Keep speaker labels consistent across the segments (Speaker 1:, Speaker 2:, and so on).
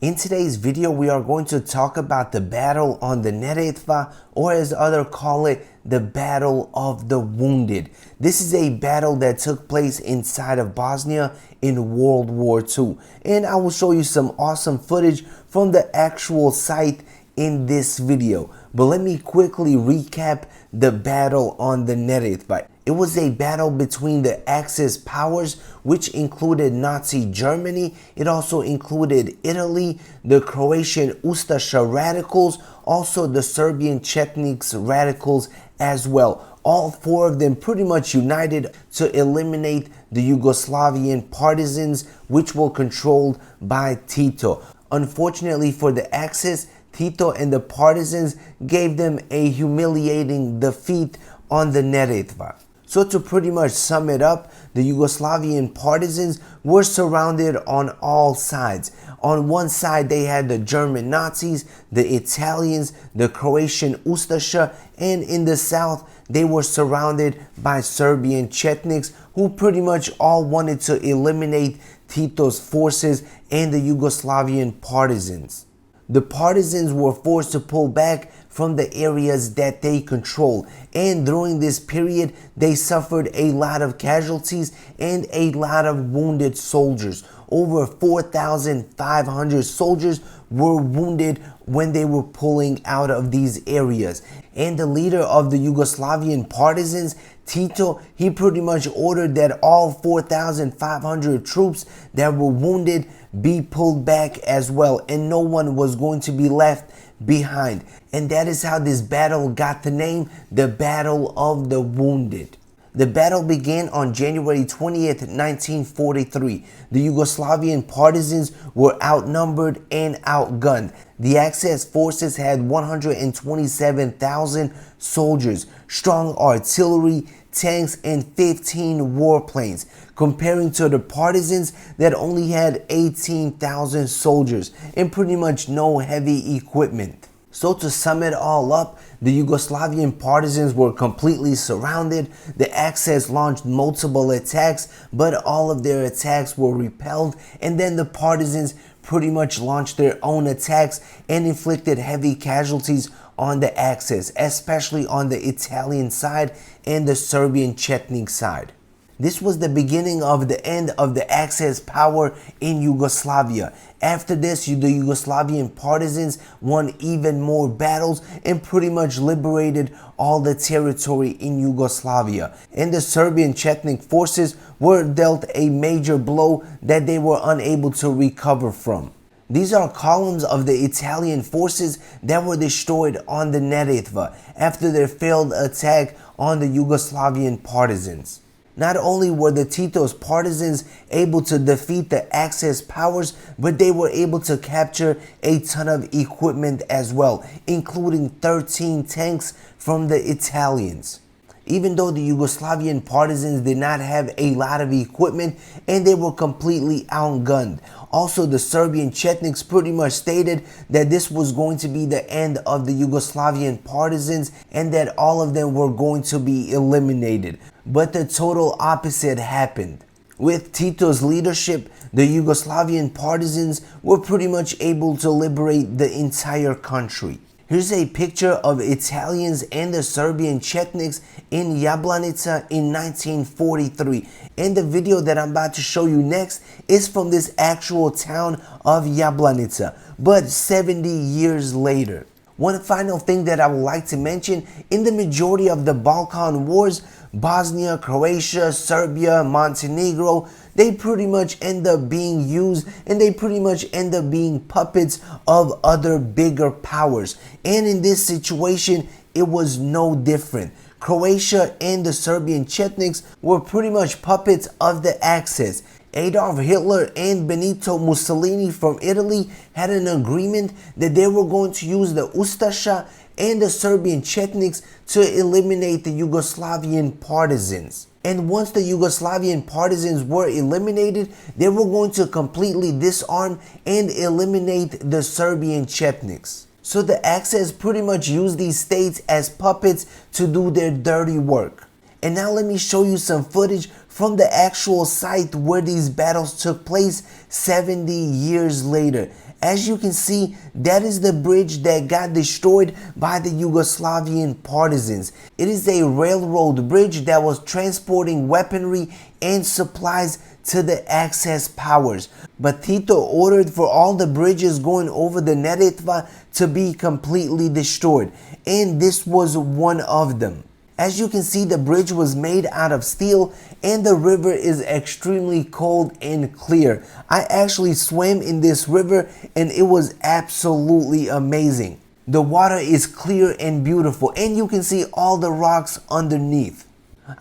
Speaker 1: In today's video, we are going to talk about the battle on the Neretva, or as others call it, the Battle of the Wounded. This is a battle that took place inside of Bosnia in World War II. And I will show you some awesome footage from the actual site in this video. But let me quickly recap the battle on the Neretva. It was a battle between the Axis powers, which included Nazi Germany. It also included Italy, the Croatian Ustaša radicals, also the Serbian Chetniks radicals as well. All four of them pretty much united to eliminate the Yugoslavian Partisans, which were controlled by Tito. Unfortunately for the Axis, Tito and the Partisans gave them a humiliating defeat on the Neretva. So to pretty much sum it up, the Yugoslavian Partisans were surrounded on all sides. On one side they had the German Nazis, the Italians, the Croatian Ustaša, and in the south they were surrounded by Serbian Chetniks, who pretty much all wanted to eliminate Tito's forces and the Yugoslavian Partisans. The Partisans were forced to pull back from the areas that they controlled, and during this period they suffered a lot of casualties and a lot of wounded soldiers. Over 4,500 soldiers were wounded when they were pulling out of these areas. And the leader of the Yugoslavian Partisans, Tito, he pretty much ordered that all 4,500 troops that were wounded be pulled back as well, and no one was going to be left behind. And that is how this battle got the name, the Battle of the Wounded. The battle began on January 20th, 1943. The Yugoslavian Partisans were outnumbered and outgunned. The Axis forces had 127,000 soldiers, strong artillery, tanks, and 15 warplanes, comparing to the Partisans that only had 18,000 soldiers and pretty much no heavy equipment. So to sum it all up, the Yugoslavian Partisans were completely surrounded. The Axis launched multiple attacks, but all of their attacks were repelled, and then the Partisans pretty much launched their own attacks and inflicted heavy casualties on the Axis, especially on the Italian side and the Serbian Chetnik side. This was the beginning of the end of the Axis power in Yugoslavia. After this, the Yugoslavian Partisans won even more battles and pretty much liberated all the territory in Yugoslavia. And the Serbian Chetnik forces were dealt a major blow that they were unable to recover from. These are columns of the Italian forces that were destroyed on the Neretva after their failed attack on the Yugoslavian Partisans. Not only were the Tito's Partisans able to defeat the Axis powers, but they were able to capture a ton of equipment as well, including 13 tanks from the Italians. Even though the Yugoslavian Partisans did not have a lot of equipment and they were completely outgunned. Also, the Serbian Chetniks pretty much stated that this was going to be the end of the Yugoslavian Partisans and that all of them were going to be eliminated. But the total opposite happened. With Tito's leadership, the Yugoslavian Partisans were pretty much able to liberate the entire country. Here's a picture of Italians and the Serbian Chetniks in Jablanica in 1943. And the video that I'm about to show you next is from this actual town of Jablanica, but 70 years later. One final thing that I would like to mention, in the majority of the Balkan wars, Bosnia, Croatia, Serbia, Montenegro, they pretty much end up being used and they pretty much end up being puppets of other bigger powers. And in this situation, it was no different. Croatia and the Serbian Chetniks were pretty much puppets of the Axis. Adolf Hitler and Benito Mussolini from Italy had an agreement that they were going to use the Ustaša and the Serbian Chetniks to eliminate the Yugoslavian Partisans. And once the Yugoslavian Partisans were eliminated, they were going to completely disarm and eliminate the Serbian Chetniks. So the Axis pretty much used these states as puppets to do their dirty work. And now let me show you some footage from the actual site where these battles took place 70 years later. As you can see, that is the bridge that got destroyed by the Yugoslavian partisans. It is a railroad bridge that was transporting weaponry and supplies to the Axis powers. But Tito ordered for all the bridges going over the Neretva to be completely destroyed, and this was one of them. As you can see, the bridge was made out of steel and the river is extremely cold and clear. I actually swam in this river and it was absolutely amazing. The water is clear and beautiful and you can see all the rocks underneath.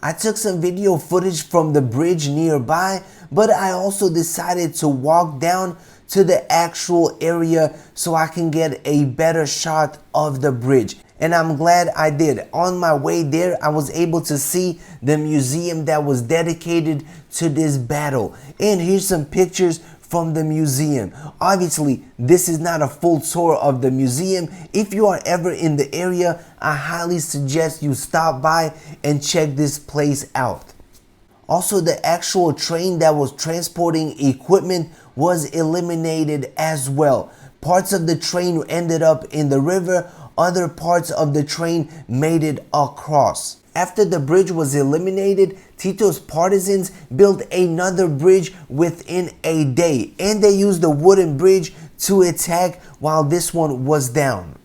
Speaker 1: I took some video footage from the bridge nearby, but I also decided to walk down to the actual area so I can get a better shot of the bridge. And I'm glad I did. On my way there, I was able to see the museum that was dedicated to this battle. And here's some pictures from the museum. Obviously, this is not a full tour of the museum. If you are ever in the area, I highly suggest you stop by and check this place out. Also, the actual train that was transporting equipment was eliminated as well. Parts of the train ended up in the river. Other parts of the train made it across. After the bridge was eliminated, Tito's partisans built another bridge within a day, and they used the wooden bridge to attack while this one was down.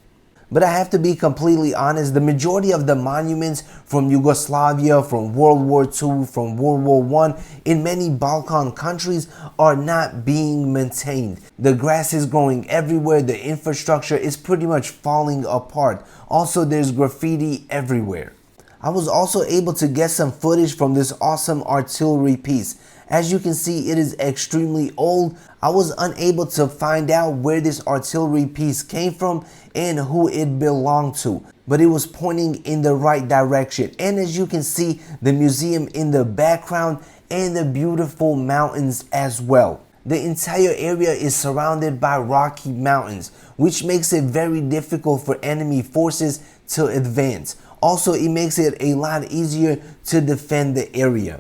Speaker 1: But I have to be completely honest, the majority of the monuments from Yugoslavia, from World War II, from World War I, in many Balkan countries are not being maintained. The grass is growing everywhere, the infrastructure is pretty much falling apart. Also, there's graffiti everywhere. I was also able to get some footage from this awesome artillery piece. As you can see, it is extremely old. I was unable to find out where this artillery piece came from and who it belonged to, but it was pointing in the right direction. And as you can see, the museum in the background and the beautiful mountains as well. The entire area is surrounded by rocky mountains, which makes it very difficult for enemy forces to advance. Also, it makes it a lot easier to defend the area.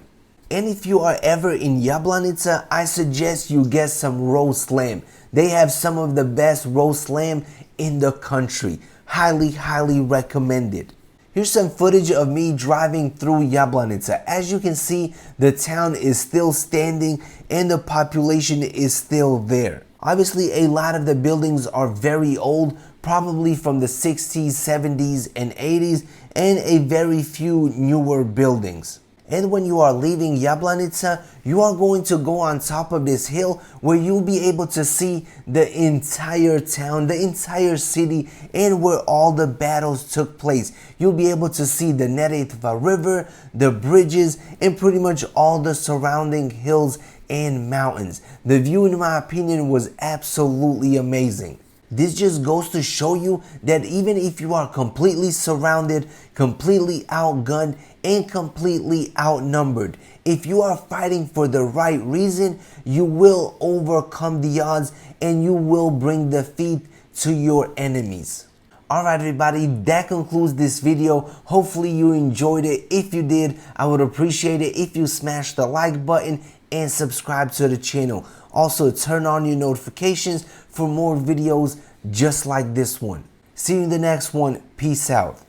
Speaker 1: And if you are ever in Jablanica, I suggest you get some roast lamb. They have some of the best roast lamb in the country. Highly recommended. Here's some footage of me driving through Jablanica. As you can see, the town is still standing and the population is still there. Obviously, a lot of the buildings are very old, probably from the 60s, 70s, and 80s, and a very few newer buildings. And when you are leaving Jablanica, you are going to go on top of this hill where you'll be able to see the entire town, the entire city, and where all the battles took place. You'll be able to see the Neretva River, the bridges, and pretty much all the surrounding hills and mountains. The view, in my opinion, was absolutely amazing. This just goes to show you that even if you are completely surrounded, completely outgunned, and completely outnumbered, if you are fighting for the right reason, you will overcome the odds and you will bring defeat to your enemies. Alright everybody, that concludes this video. Hopefully you enjoyed it. If you did, I would appreciate it if you smash the like button and subscribe to the channel. Also, turn on your notifications for more videos just like this one. See you in the next one. Peace out.